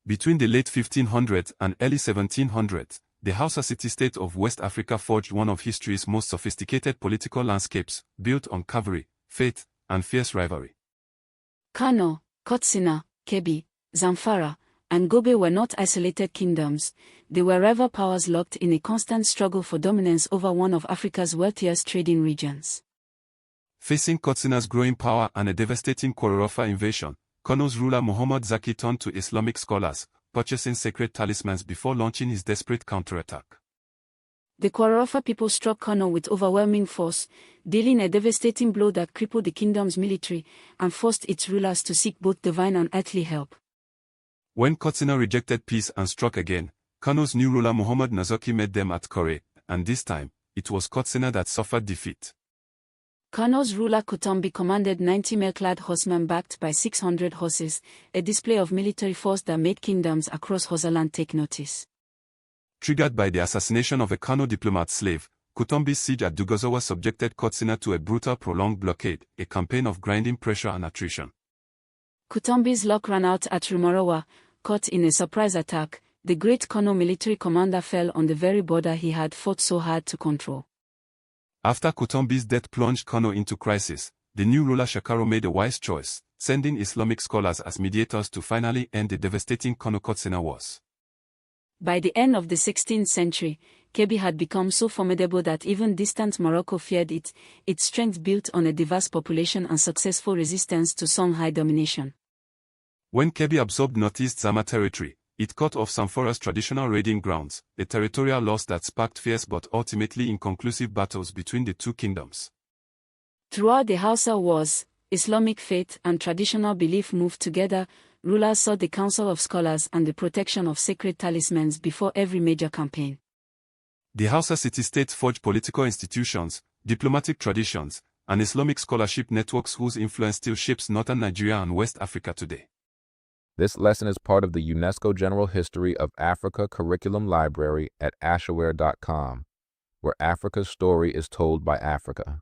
Between the late 1500s and early 1700s, the Hausa city-state of West Africa forged one of history's most sophisticated political landscapes, built on cavalry, faith, and fierce rivalry. Kano, Katsina, Kebbi, Zamfara, and Gobe were not isolated kingdoms, they were rival powers locked in a constant struggle for dominance over one of Africa's wealthiest trading regions. Facing Katsina's growing power and a devastating Kororofa invasion, Kano's ruler Muhammad Zaki turned to Islamic scholars, purchasing sacred talismans before launching his desperate counterattack. The Kororofa people struck Kano with overwhelming force, dealing a devastating blow that crippled the kingdom's military and forced its rulers to seek both divine and earthly help. When Katsina rejected peace and struck again, Kano's new ruler Muhammad Nazoki met them at Kore, and this time, it was Katsina that suffered defeat. Kano's ruler Kutombi commanded 90 mail-clad horsemen backed by 600 horses, a display of military force that made kingdoms across Hausaland take notice. Triggered by the assassination of a Kano diplomat slave, Kutombi's siege at Dugozawa subjected Katsina to a brutal prolonged blockade, a campaign of grinding pressure and attrition. Kutombi's luck ran out at Rumorowa. Caught in a surprise attack, the great Kano military commander fell on the very border he had fought so hard to control. After Kutombi's death plunged Kano into crisis, the new ruler Shakaro made a wise choice, sending Islamic scholars as mediators to finally end the devastating Kano-Katsina wars. By the end of the 16th century, Kebbi had become so formidable that even distant Morocco feared it, its strength built on a diverse population and successful resistance to Songhai domination. When Kebbi absorbed northeast Zama territory, it cut off Zamfara's traditional raiding grounds, a territorial loss that sparked fierce but ultimately inconclusive battles between the two kingdoms. Throughout the Hausa wars, Islamic faith and traditional belief moved together. Rulers sought the counsel of scholars and the protection of sacred talismans before every major campaign. The Hausa city-state forged political institutions, diplomatic traditions, and Islamic scholarship networks whose influence still shapes northern Nigeria and West Africa today. This lesson is part of the UNESCO General History of Africa Curriculum Library at ashaware.com, where Africa's story is told by Africa.